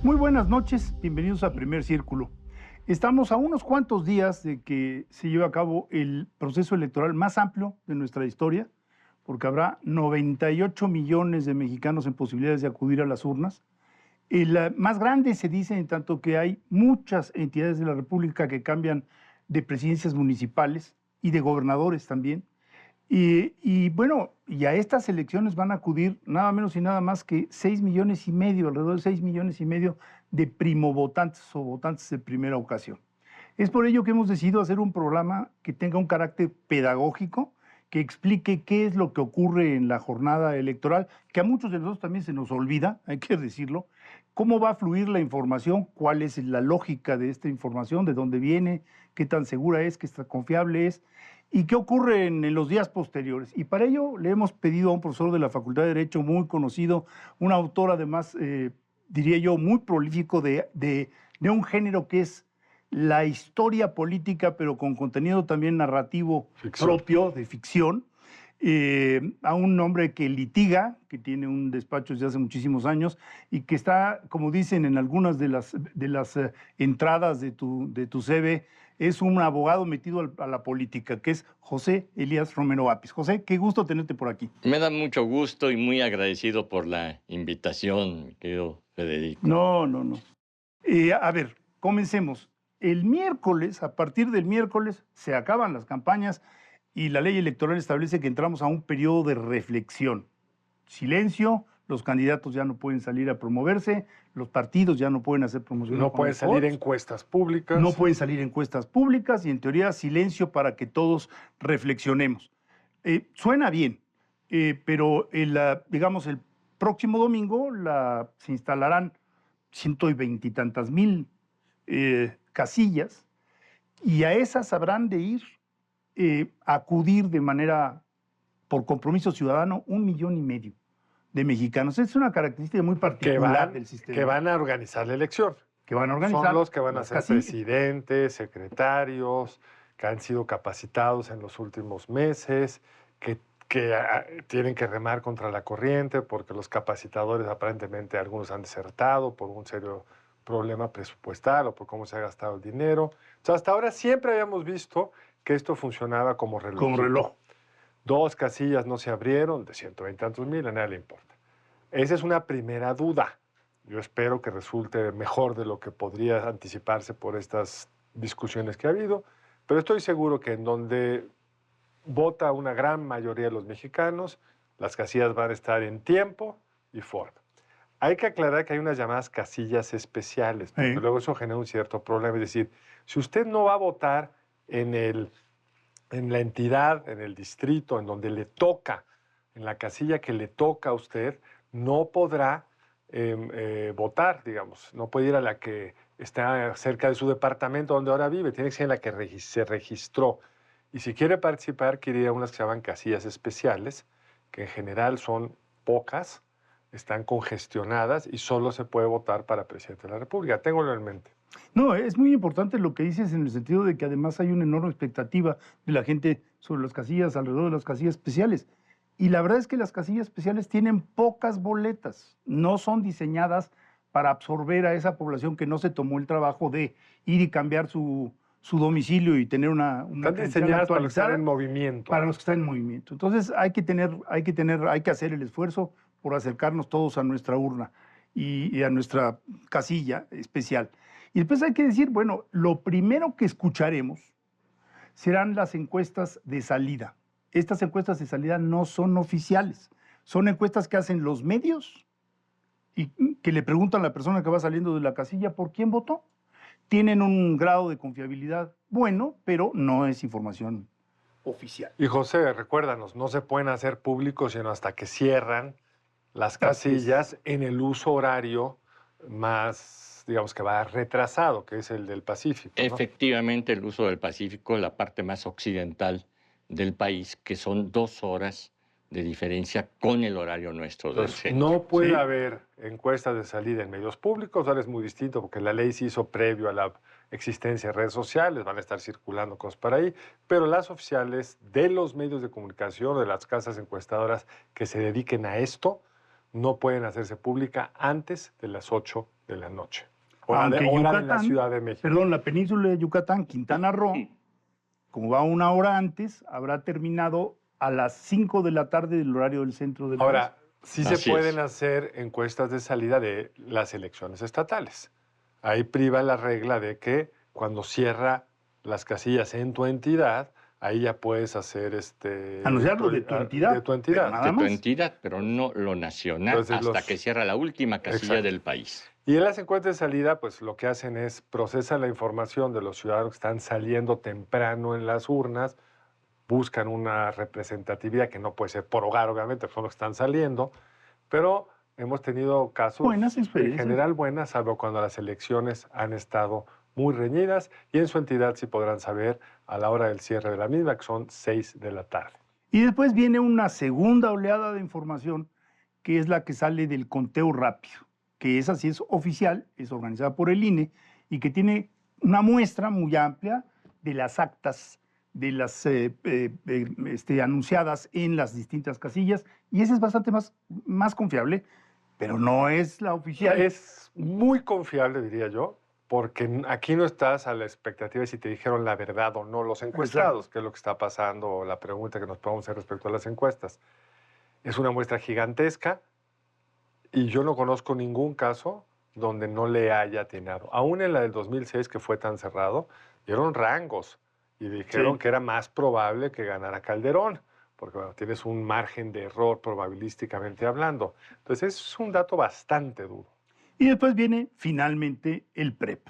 Muy buenas noches, bienvenidos a Primer Círculo. Estamos a unos cuantos días de que se lleve a cabo el proceso electoral más amplio de nuestra historia, porque habrá 98 millones de mexicanos en posibilidades de acudir a las urnas. El más grande se dice en tanto que hay muchas entidades de la República que cambian de presidencias municipales y de gobernadores también. Bueno, y a estas elecciones van a acudir nada menos y nada más que 6 millones y medio, alrededor de 6 millones y medio de primovotantes o votantes de primera ocasión. Es por ello que hemos decidido hacer un programa que tenga un carácter pedagógico, que explique qué es lo que ocurre en la jornada electoral, que a muchos de nosotros también se nos olvida, hay que decirlo, cómo va a fluir la información, cuál es la lógica de esta información, de dónde viene, qué tan segura es, qué tan confiable es, y qué ocurre en los días posteriores. Y para ello le hemos pedido a un profesor de la Facultad de Derecho muy conocido, un autor además, diría yo, muy prolífico de un género que es la historia política, pero con contenido también narrativo propio, de ficción, a un hombre que litiga, que tiene un despacho desde hace muchísimos años y que está, como dicen en algunas de las entradas de tu CV, es un abogado metido a la política, que es José Elías Romero Apis. José, qué gusto tenerte por aquí. Me da mucho gusto y muy agradecido por la invitación, querido Federico. No, no, no. A ver, comencemos. El miércoles, a partir del miércoles, se acaban las campañas y la ley electoral establece que entramos a un periodo de reflexión. Silencio, los candidatos ya no pueden salir a promoverse, los partidos ya no pueden hacer promoción. No pueden salir encuestas públicas. No pueden salir encuestas públicas y en teoría silencio para que todos reflexionemos. Suena bien, pero digamos el próximo domingo se instalarán 120 y tantas mil casillas y a esas habrán de ir acudir de manera, por compromiso ciudadano, 1,5 millones de mexicanos. Es una característica muy particular del sistema. Que van a organizar la elección. Que van a organizar. Son los que van a ser casillas. presidentes, secretarios, que han sido capacitados en los últimos meses, que tienen que remar contra la corriente porque los capacitadores aparentemente algunos han desertado por un serio problema presupuestal o por cómo se ha gastado el dinero. O sea, hasta ahora siempre habíamos visto que esto funcionaba como reloj. Como reloj. 2 casillas no se abrieron, de 120 y tantos mil, a nadie le importa. Esa es una primera duda. Yo espero que resulte mejor de lo que podría anticiparse por estas discusiones que ha habido, pero estoy seguro que en donde vota una gran mayoría de los mexicanos, las casillas van a estar en tiempo y forma. Hay que aclarar que hay unas llamadas casillas especiales, porque luego eso genera un cierto problema. Es decir, si usted no va a votar en la entidad, en el distrito, en donde le toca, en la casilla que le toca a usted, no podrá votar, digamos. No puede ir a la que está cerca de su departamento donde ahora vive, tiene que ser en la que se registró. Y si quiere participar, quiere ir a unas que se llaman casillas especiales, que en general son pocas, están congestionadas y solo se puede votar para presidente de la República. Ténganlo en mente. No, es muy importante lo que dices en el sentido de que además hay una enorme expectativa de la gente sobre las casillas, alrededor de las casillas especiales. Y la verdad es que las casillas especiales tienen pocas boletas, no son diseñadas para absorber a esa población que no se tomó el trabajo de ir y cambiar su domicilio y tener una Están diseñadas para los que están en movimiento. Para los que están en movimiento. Entonces hay que hacer el esfuerzo por acercarnos todos a nuestra urna y a nuestra casilla especial. Y después hay que decir, bueno, lo primero que escucharemos serán las encuestas de salida. Estas encuestas de salida no son oficiales, son encuestas que hacen los medios y que le preguntan a la persona que va saliendo de la casilla por quién votó. Tienen un grado de confiabilidad bueno, pero no es información oficial. Y José, recuérdanos, no se pueden hacer públicos sino hasta que cierran las casillas en el uso horario más, digamos, que va retrasado, que es el del Pacífico, ¿no? Efectivamente, el uso del Pacífico, la parte más occidental del país, que son 2 horas de diferencia con el horario nuestro del Entonces, centro. no puede haber encuestas de salida en medios públicos, ahora es muy distinto porque la ley se hizo previo a la existencia de redes sociales, van a estar circulando cosas por ahí, pero las oficiales de los medios de comunicación, de las casas encuestadoras que se dediquen a esto, no pueden hacerse pública antes de las 8 de la noche. Aunque hora de la Yucatán, Ciudad de México. perdón, la península de Yucatán, Quintana Roo, como va una hora antes, habrá terminado a las 5 de la tarde del horario del centro del país. Ahora, sí se Así pueden es. hacer encuestas de salida de las elecciones estatales. Ahí priva la regla de que cuando cierra las casillas en tu entidad, ahí ya puedes hacer Anunciarlo de tu entidad. De tu entidad. Pero nada De tu más. entidad, pero no lo nacional, Entonces, hasta que cierra la última casilla Exacto. del país. Y en las encuestas de salida, pues lo que hacen es procesan la información de los ciudadanos que están saliendo temprano en las urnas, buscan una representatividad que no puede ser por hogar, obviamente, son los que están saliendo, pero hemos tenido casos Buenas en experiencias. general buenas, salvo cuando las elecciones han estado muy reñidas, y en su entidad sí podrán saber a la hora del cierre de la misma, que son 6 de la tarde. Y después viene una segunda oleada de información, que es la que sale del conteo rápido, que esa sí es oficial, es organizada por el INE, y que tiene una muestra muy amplia de las actas de las anunciadas en las distintas casillas, y esa es bastante más confiable, pero no es la oficial. Es muy confiable, diría yo, porque aquí no estás a la expectativa de si te dijeron la verdad o no los encuestados, que es lo que está pasando, o la pregunta que nos podemos hacer respecto a las encuestas. Es una muestra gigantesca y yo no conozco ningún caso donde no le haya atinado. Aún en la del 2006, que fue tan cerrado, dieron rangos y dijeron Sí. que era más probable que ganara Calderón, porque bueno, tienes un margen de error probabilísticamente hablando. Entonces es un dato bastante duro. Y después viene finalmente el PREP,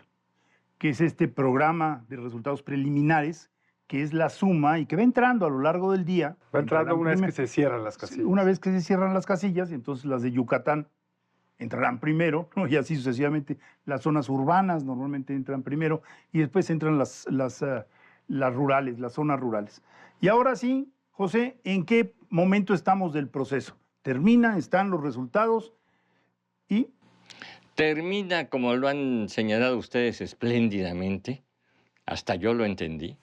que es este programa de resultados preliminares, que es la suma y que va entrando a lo largo del día. Va entrando Entrarán una vez que primero. se cierran las casillas. Una vez que se cierran las casillas, entonces las de Yucatán entrarán primero, ¿no? Y así sucesivamente. Las zonas urbanas normalmente entran primero y después entran las rurales, las zonas rurales. Y ahora sí, José, ¿en qué momento estamos del proceso? Termina, están los resultados y... Termina, como lo han señalado ustedes espléndidamente, hasta yo lo entendí,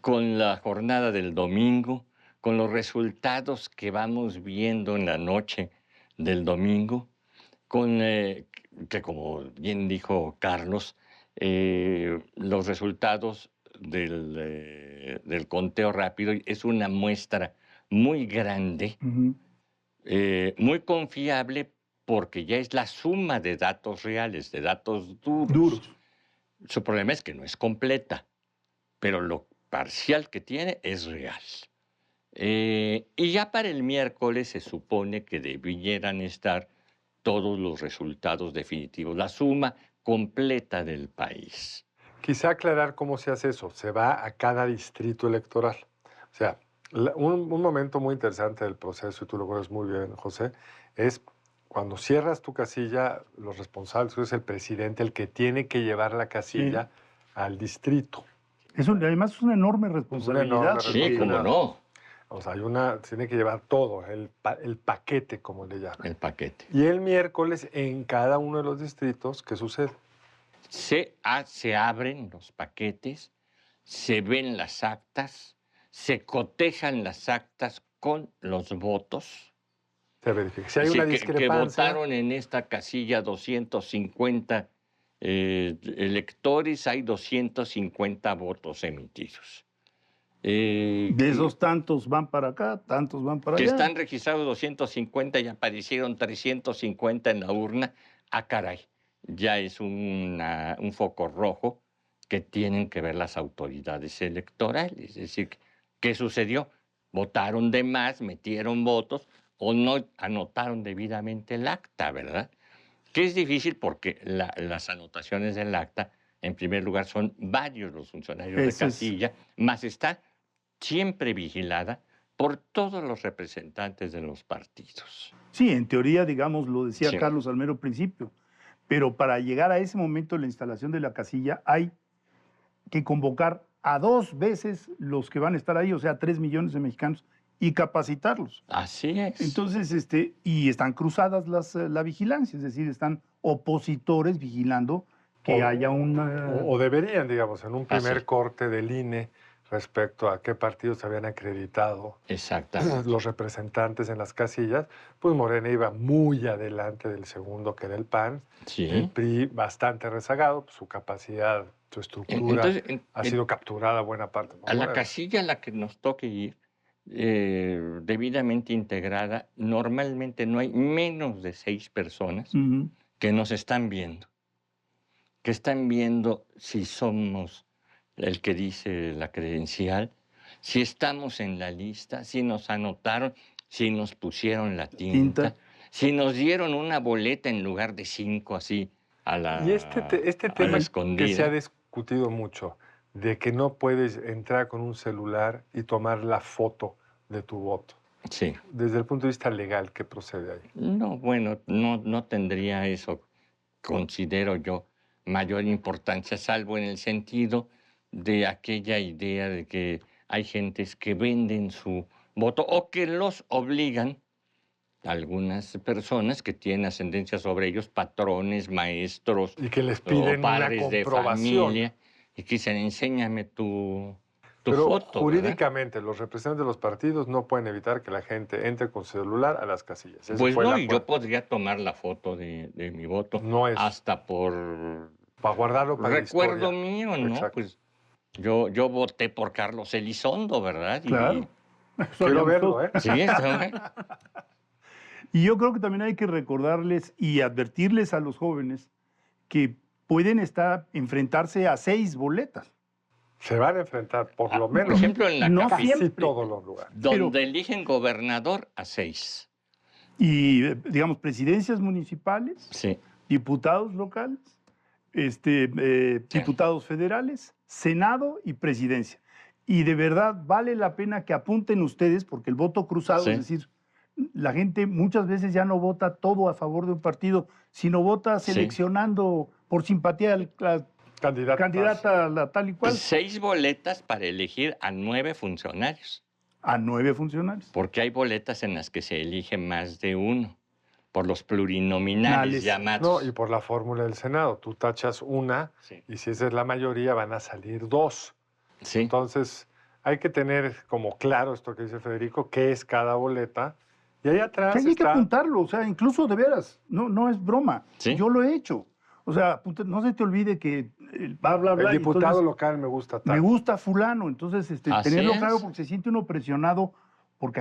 con la jornada del domingo, con los resultados que vamos viendo en la noche del domingo, con que como bien dijo Carlos, los resultados del conteo rápido es una muestra muy grande, muy confiable, porque ya es la suma de datos reales, de datos duros. Su problema es que no es completa, pero lo parcial que tiene es real. Y ya para el miércoles se supone que debieran estar todos los resultados definitivos, la suma completa del país. Quizá aclarar cómo se hace eso. Se va a cada distrito electoral. O sea, un momento muy interesante del proceso, y tú lo conoces muy bien, José, es cuando cierras tu casilla, los responsables, es el presidente el que tiene que llevar la casilla al distrito. Además es una enorme responsabilidad. Sí, cómo no. O sea, tiene que llevar todo, el paquete, como le llaman. El paquete. Y el miércoles, en cada uno de los distritos, ¿qué sucede? Se abren los paquetes, se ven las actas, se cotejan las actas con los votos. Se verifica. Si hay una discrepancia... Que votaron en esta casilla 250 electores, hay 250 votos emitidos. De esos tantos van para acá, tantos van para allá. Que están registrados 250 y aparecieron 350 en la urna. Ah, caray, ya es un foco rojo que tienen que ver las autoridades electorales. Es decir, ¿qué sucedió? Votaron de más, metieron votos o no anotaron debidamente el acta, ¿verdad? Que es difícil porque las anotaciones del acta, en primer lugar, son varios los funcionarios de casilla, más está siempre vigilada por todos los representantes de los partidos. Sí, en teoría, digamos, lo decía Carlos al mero principio, pero para llegar a ese momento de la instalación de la casilla hay que convocar a 2 veces los que van a estar ahí, o sea, 3 millones de mexicanos, y capacitarlos. Así es. Entonces, y están cruzadas la vigilancia, es decir, están opositores vigilando que haya una... O deberían, digamos, en un primer corte del INE, respecto a qué partidos habían acreditado Exactamente. los representantes en las casillas, pues Morena iba muy adelante del segundo, que era el PAN, el Sí. PRI bastante rezagado, pues, su capacidad, su estructura Entonces, ha sido capturada buena parte por a la Morena. casilla a la que nos toque ir, debidamente integrada, normalmente no hay menos de 6 personas Ujú. que nos están viendo, que están viendo si somos el que dice la credencial, si estamos en la lista, si nos anotaron, si nos pusieron la tinta, Tinta. si nos dieron una boleta en lugar de 5 así a Y este la tema que se ha escondida. discutido mucho, de que no puedes entrar con un celular y tomar la foto de tu voto. Sí. Desde el punto de vista legal, ¿qué procede ahí? No, bueno, no tendría eso, considero yo, mayor importancia, salvo en el sentido de aquella idea de que hay gentes que venden su voto o que los obligan, algunas personas que tienen ascendencia sobre ellos, patrones, maestros Y que les o piden una padres de comprobación. familia, y que dicen, enséñame tu Pero foto, ¿verdad? jurídicamente, los representantes de los partidos no pueden evitar que la gente entre con celular a las casillas. Ese Pues fue el no, y yo acuerdo. podría tomar la foto de mi voto No es hasta por para guardarlo para la recuerdo historia. mío, ¿no? Exacto. Pues yo voté por Carlos Elizondo, ¿verdad? Claro. Eso Quiero haríamos verlo, todos. ¿eh? Sí, está bien. Y yo creo que también hay que recordarles y advertirles a los jóvenes que pueden enfrentarse a 6 boletas. Se van a enfrentar, por lo Por menos, ejemplo, en la No casi capital, siempre. todos los lugares. donde eligen gobernador a 6. Y, digamos, presidencias municipales, Sí, diputados locales, diputados federales, Senado y presidencia. Y de verdad vale la pena que apunten ustedes, porque el voto cruzado, Sí. es decir, la gente muchas veces ya no vota todo a favor de un partido, sino vota Sí. seleccionando por simpatía a la candidata la tal y cual 6 boletas para elegir a 9 funcionarios, a 9 funcionarios. porque hay boletas en las que se elige más de uno, por los plurinominales Nales. llamados. No, y por la fórmula del Senado. Tú tachas una Sí. y si esa es la mayoría van a salir 2. Sí. Entonces, hay que tener como claro esto que dice Federico, qué es cada boleta. Y ahí atrás Que hay que está... apuntarlo, o sea, incluso de veras, no es broma. Sí. Yo lo he hecho. O sea, no se te olvide que bla, bla, bla. El y diputado entonces, local me gusta tanto. me gusta fulano, entonces Así tenerlo es. claro porque se siente uno presionado porque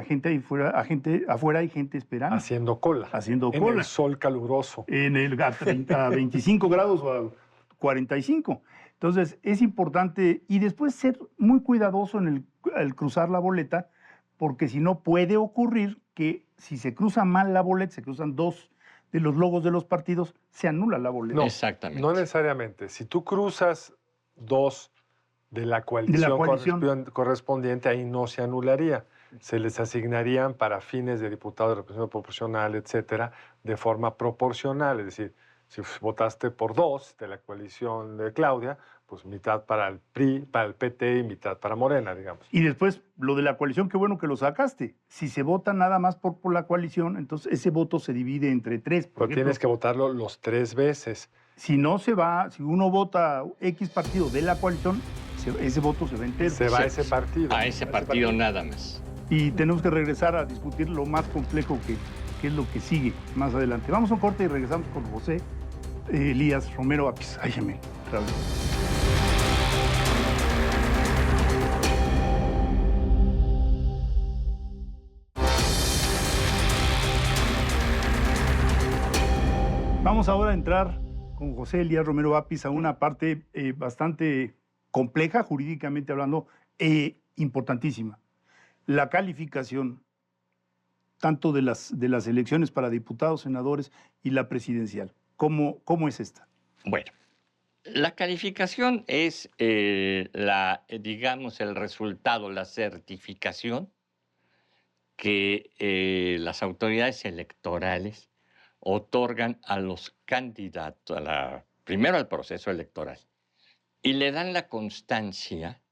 afuera hay gente esperando, Haciendo cola. haciendo En cola. el sol caluroso. A 25 grados o a 45. Entonces, es importante y después ser muy cuidadoso al cruzar la boleta, porque si no puede ocurrir que si se cruza mal la boleta, se cruzan 2 de los logos de los partidos, se anula la boleta. No, Exactamente. no necesariamente. Si tú cruzas 2 de la coalición, coalición. correspondiente, ahí no se anularía. Se les asignarían para fines de diputados de representación proporcional, etcétera, de forma proporcional. Es decir, si votaste por 2 de la coalición de Claudia, pues mitad para el PRI, para el PT y mitad para Morena, digamos. Y después, lo de la coalición, qué bueno que lo sacaste. Si se vota nada más por la coalición, entonces ese voto se divide entre 3. Pero tienes que votarlo los 3 veces. Si no se va, si uno vota X partido de la coalición, ese voto se va entero. Se va a Sí. ese partido. A ese partido nada más. Y tenemos que regresar a discutir lo más complejo que es lo que sigue más adelante. Vamos a un corte y regresamos con José Elías Romero Apis. Ay, amén. Vamos ahora a entrar con José Elías Romero Apis a una parte bastante compleja, jurídicamente hablando, e importantísima. La calificación tanto de las elecciones para diputados, senadores y la presidencial. ¿Cómo es esta? Bueno, la calificación es, digamos, el resultado, la certificación que las autoridades electorales otorgan a los candidatos, primero al proceso electoral, y le dan la constancia,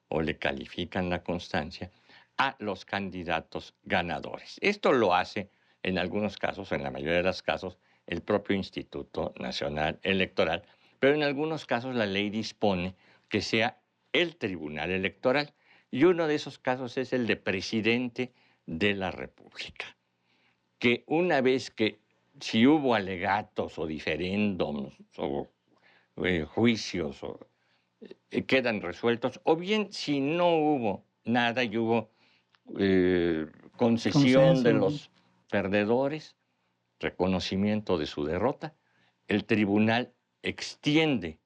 o le califican la constancia, a los candidatos ganadores. Esto lo hace, en algunos casos, en la mayoría de los casos, el propio Instituto Nacional Electoral, pero en algunos casos la ley dispone que sea el Tribunal Electoral, Y uno de esos casos es el de presidente de la República, que una vez que si hubo alegatos o diferéndums o juicios quedan resueltos, o bien si no hubo nada y hubo concesión de Consenso. los perdedores, reconocimiento de su derrota, el tribunal extiende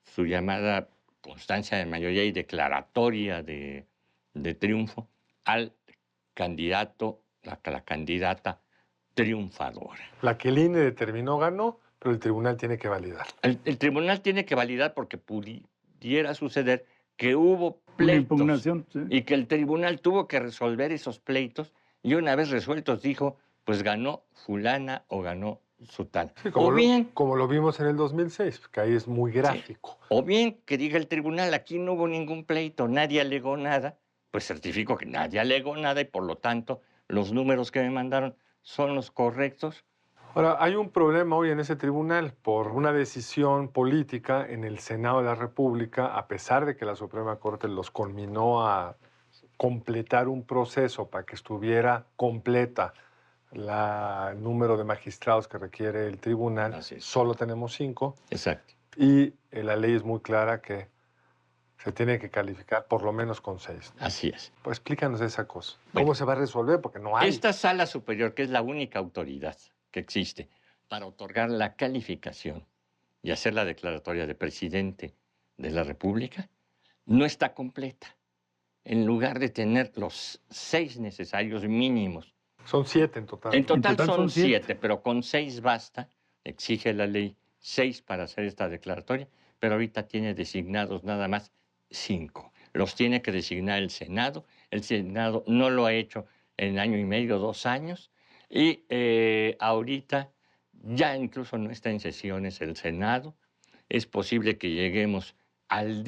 su llamada constancia de mayoría y declaratoria de triunfo al candidato, la candidata triunfadora. La que el INE determinó ganó, pero el tribunal tiene que validar. El tribunal tiene que validar porque pudiera suceder que hubo Una pleitos impugnación. Sí. y que el tribunal tuvo que resolver esos pleitos y una vez resueltos dijo, pues ganó fulana o ganó sutana. Sí, como lo vimos en el 2006, que ahí es muy gráfico. Sí, o bien que diga el tribunal, aquí no hubo ningún pleito, nadie alegó nada, pues certifico que nadie alegó nada y por lo tanto los números que me mandaron son los correctos. Ahora, hay un problema hoy en ese tribunal por una decisión política en el Senado de la República, a pesar de que la Suprema Corte los conminó a completar un proceso para que estuviera completa el número de magistrados que requiere el tribunal. Así es. Solo tenemos 5. Exacto. Y la ley es muy clara que se tiene que calificar por lo menos con 6. Así es. Pues explícanos esa cosa. Bueno, ¿Cómo se va a resolver? Porque no hay. Esta sala superior, que es la única autoridad que existe para otorgar la calificación y hacer la declaratoria de presidente de la República, no está completa. En lugar de tener los 6 necesarios mínimos. Son 7 en total. En total son son 7, 7, pero con 6 basta. Exige la ley 6 para hacer esta declaratoria, pero ahorita tiene designados nada más 5. Los tiene que designar el Senado. El Senado no lo ha hecho en año y medio, 2 años. Y ahorita ya incluso no está en sesiones el Senado. Es posible que lleguemos al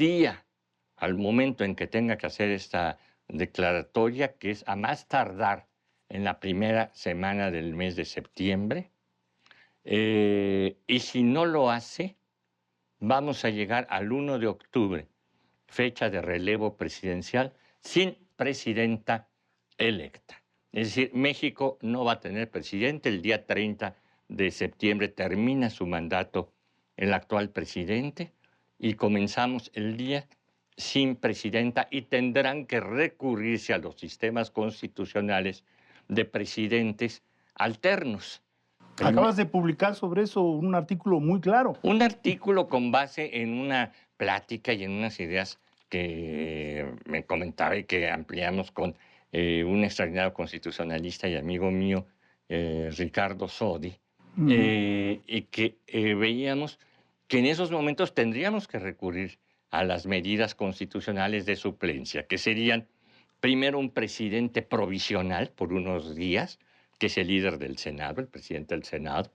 momento en que tenga que hacer esta declaratoria, que es a más tardar en la primera semana del mes de septiembre. Y si no lo hace, vamos a llegar al 1 de octubre, fecha de relevo presidencial, sin presidenta electa. Es decir, México no va a tener presidente. El día 30 de septiembre termina su mandato el actual presidente y comenzamos el día sin presidenta y tendrán que recurrirse a los sistemas constitucionales de presidentes alternos. Acabas de publicar sobre eso un artículo muy claro. Un artículo con base en una plática y en unas ideas que me comentaba y que ampliamos con un extraordinario constitucionalista y amigo mío, Ricardo Sodi, y que veíamos que en esos momentos tendríamos que recurrir a las medidas constitucionales de suplencia, que serían primero un presidente provisional por unos días, que es el líder del Senado, el presidente del Senado,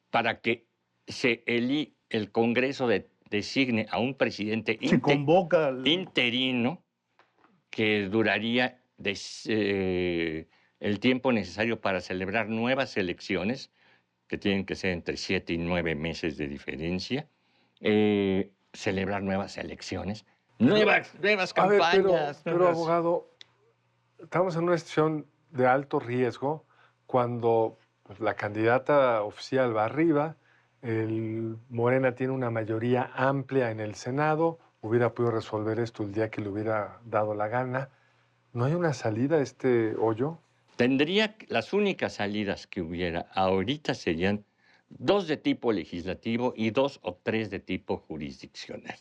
para que el Congreso designe a un presidente Se convoca interino que duraría el tiempo necesario para celebrar nuevas elecciones, que tienen que ser entre 7 y 9 meses de diferencia, celebrar nuevas elecciones, nuevas campañas. Pero abogado, estamos en una situación de alto riesgo cuando pues, la candidata oficial va arriba, Morena tiene una mayoría amplia en el Senado, hubiera podido resolver esto el día que le hubiera dado la gana. ¿No hay una salida a este hoyo? Las únicas salidas que hubiera ahorita serían 2 de tipo legislativo y 2 o 3 de tipo jurisdiccional.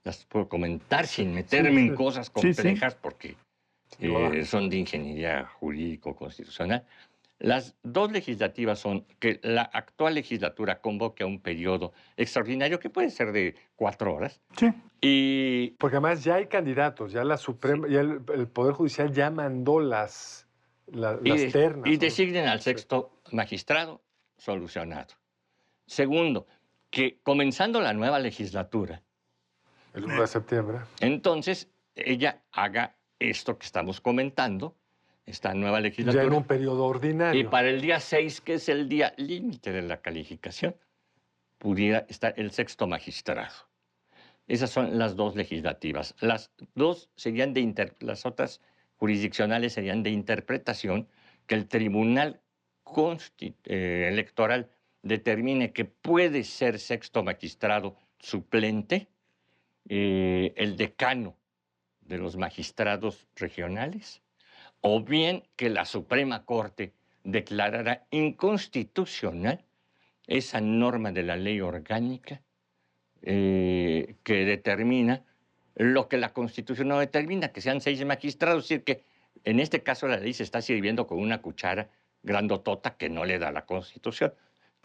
Las puedo comentar sin meterme en cosas complejas porque son de ingeniería jurídico-constitucional. Las 2 legislativas son que la actual legislatura convoque a un periodo extraordinario que puede ser de 4 horas. Sí. Porque además ya hay candidatos, ya la Suprema, ya el Poder Judicial ya mandó las ternas. Y designen al 6º magistrado, solucionado. Segundo, que comenzando la nueva legislatura, el 1 de septiembre, entonces ella haga esto que estamos comentando, esta nueva legislatura. Ya en un periodo ordinario. Y para el día 6, que es el día límite de la calificación, pudiera estar el 6º magistrado. Esas son las dos legislativas. Las las otras jurisdiccionales serían de interpretación, que el Tribunal Electoral determine que puede ser sexto magistrado suplente, el decano de los magistrados regionales, o bien que la Suprema Corte declarara inconstitucional esa norma de la ley orgánica que determina lo que la Constitución no determina, que sean 6 magistrados. Es decir, que en este caso la ley se está sirviendo con una cuchara grandotota que no le da la Constitución.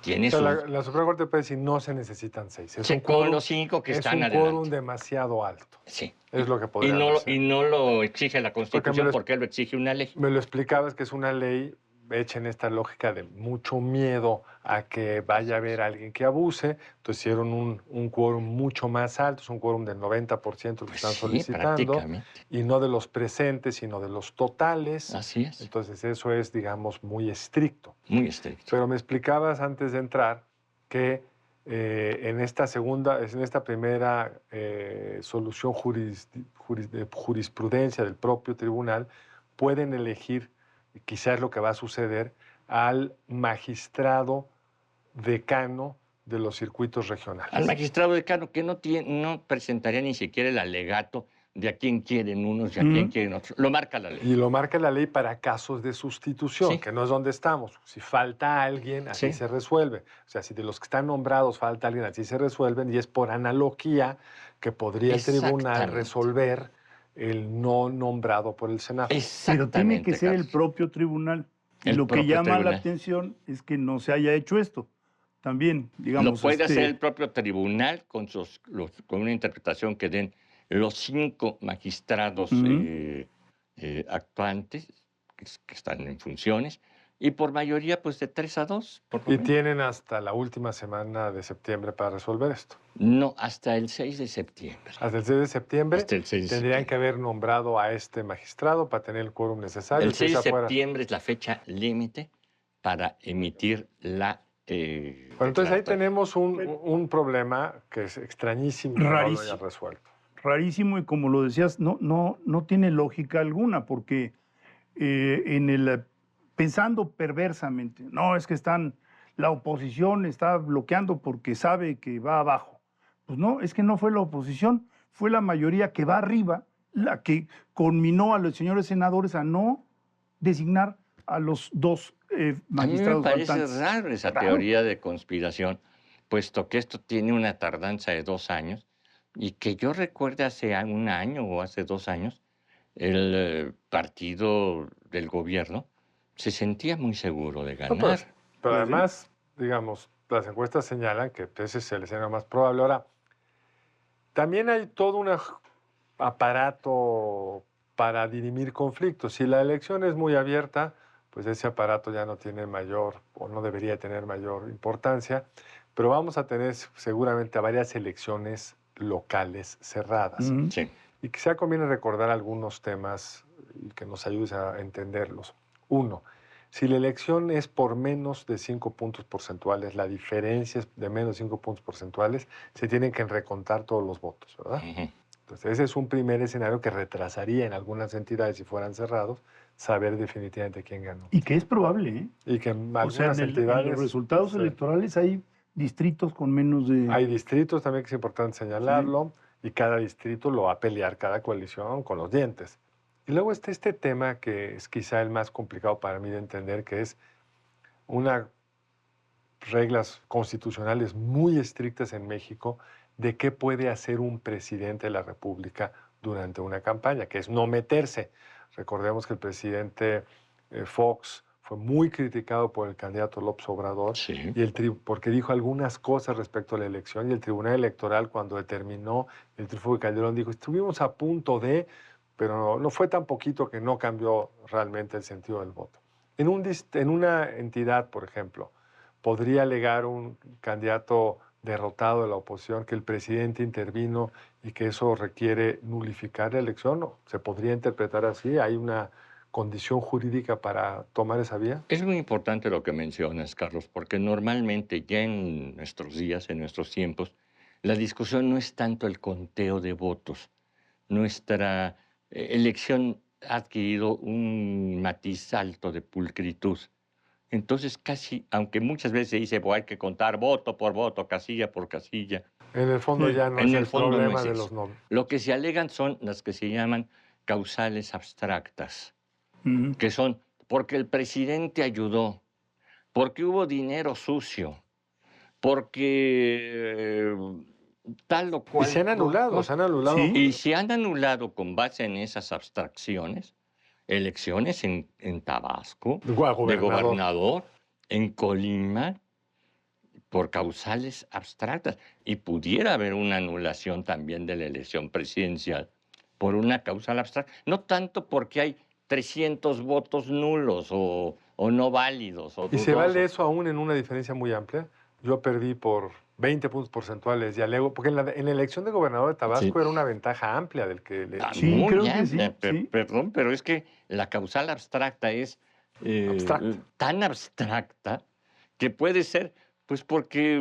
Tiene O sea, su... la Suprema Corte puede decir no se necesitan 6. Es Sí, un con quórum, los 5 que es están un quórum adelante. demasiado alto. Sí. Es lo que Y podrían no, decir. y no lo exige la Constitución, porque lo exige una ley. Me lo explicabas que es una ley hecha en esta lógica de mucho miedo a que vaya a haber alguien que abuse. Entonces hicieron un quórum mucho más alto, es un quórum del 90% que Pues están sí, solicitando, prácticamente. y no de los presentes, sino de los totales. Así es. Entonces eso es, digamos, muy estricto. Muy estricto. Pero me explicabas antes de entrar que en esta primera solución de jurisprudencia del propio tribunal, pueden elegir, y quizás es lo que va a suceder, al magistrado decano de los circuitos regionales. Al magistrado decano, que no presentaría ni siquiera el alegato de a quién quieren unos y a quién quieren otros. Lo marca la ley. Y lo marca la ley para casos de sustitución, Sí. que no es donde estamos. Si falta alguien, así se resuelve. O sea, si de los que están nombrados falta alguien, así se resuelven, y es por analogía que podría el tribunal resolver el no nombrado por el Senado. Pero tiene que ser el propio tribunal. Y lo que llama la atención es que no se haya hecho esto. También, digamos... Lo puede hacer el propio tribunal con una interpretación que den los 5 magistrados actuantes, que están en funciones, y por mayoría, pues de 3-2. Y tienen hasta la última semana de septiembre para resolver esto. No, hasta el 6 de septiembre. Hasta el 6 de septiembre Hasta el 6 de tendrían septiembre. que haber nombrado a este magistrado para tener el quórum necesario. El 6 de septiembre es la fecha límite para emitir la... Bueno, entonces ahí tenemos un problema que es extrañísimo. Rarísimo. Que no lo haya resuelto. Rarísimo, y como lo decías, no tiene lógica alguna, porque pensando perversamente, no, es que la oposición está bloqueando porque sabe que va abajo. Pues no, es que no fue la oposición, fue la mayoría que va arriba la que conminó a los señores senadores a no designar a los 2 magistrados faltantes. A mí me parece faltantes. raro esa teoría de conspiración, puesto que esto tiene una tardanza de 2 años, y que yo recuerde hace 1 año o hace 2 años, el partido del gobierno se sentía muy seguro de ganar. No, pero además, digamos, las encuestas señalan que ese es el escenario más probable. Ahora, también hay todo un aparato para dirimir conflictos. Si la elección es muy abierta, pues ese aparato ya no tiene mayor, o no debería tener mayor importancia, pero vamos a tener seguramente varias elecciones locales cerradas. Sí. Y quizá conviene recordar algunos temas y que nos ayudes a entenderlos. 1, si la elección es por menos de 5 puntos porcentuales, la diferencia es de menos de 5 puntos porcentuales, se tienen que recontar todos los votos, ¿verdad? Entonces, ese es un primer escenario que retrasaría en algunas entidades, si fueran cerrados, saber definitivamente quién ganó. Y que es probable, ¿eh? Y que en algunas entidades... En los resultados electorales hay distritos con menos de... Hay distritos también que es importante señalarlo, y cada distrito lo va a pelear cada coalición con los dientes. Y luego está este tema que es quizá el más complicado para mí de entender, que es unas reglas constitucionales muy estrictas en México de qué puede hacer un presidente de la República durante una campaña, que es no meterse. Recordemos que el presidente Fox fue muy criticado por el candidato López Obrador, porque dijo algunas cosas respecto a la elección, y el Tribunal Electoral, cuando determinó el triunfo de Calderón, dijo, estuvimos a punto de, pero no fue tan poquito que no cambió realmente el sentido del voto. En una entidad, por ejemplo, podría alegar un candidato derrotado de la oposición que el presidente intervino y que eso requiere nulificar la elección. ¿No? ¿Se podría interpretar así? ¿Hay una condición jurídica para tomar esa vía? Es muy importante lo que mencionas, Carlos, porque normalmente ya en nuestros días, en nuestros tiempos, La discusión no es tanto el conteo de votos. Nuestra elección ha adquirido un matiz alto de pulcritud. Entonces, casi, aunque muchas veces se dice, hay que contar voto por voto, casilla por casilla. En el fondo ya no es el problema de los nombres. Lo que se alegan son las que se llaman causales abstractas, que son porque el presidente ayudó, porque hubo dinero sucio, porque tal o cual. Y se han anulado, Sí. Y se han anulado con base en esas abstracciones elecciones en Tabasco, de gobernador, en Colima, por causales abstractas. Y pudiera haber una anulación también de la elección presidencial por una causal abstracta. No tanto porque hay 300 votos nulos o no válidos. O ¿Y se vale eso aún en una diferencia muy amplia? Yo perdí por 20 puntos porcentuales y alego, porque en la elección de gobernador de Tabasco era una ventaja amplia del que le... Sí, creo que sí. Perdón, pero es que la causal abstracta es tan abstracta que puede ser, pues porque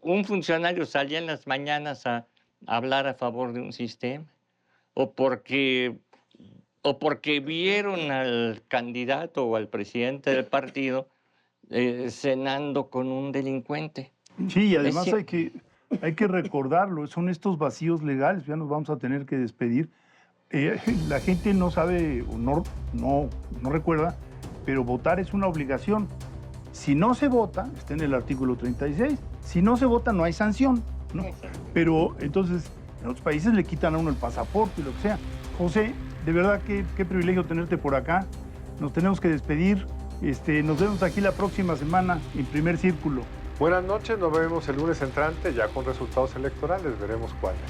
un funcionario salía en las mañanas a hablar a favor de un sistema, o porque vieron al candidato o al presidente del partido cenando con un delincuente. Sí, y además hay que recordarlo, son estos vacíos legales, ya nos vamos a tener que despedir. La gente no sabe o no recuerda, pero votar es una obligación. Si no se vota, está en el artículo 36, si no se vota no hay sanción, ¿no? Pero entonces en otros países le quitan a uno el pasaporte y lo que sea. José, de verdad qué privilegio tenerte por acá. Nos tenemos que despedir. Nos vemos aquí la próxima semana en Primer Círculo. Buenas noches, nos vemos el lunes entrante ya con resultados electorales, veremos cuáles.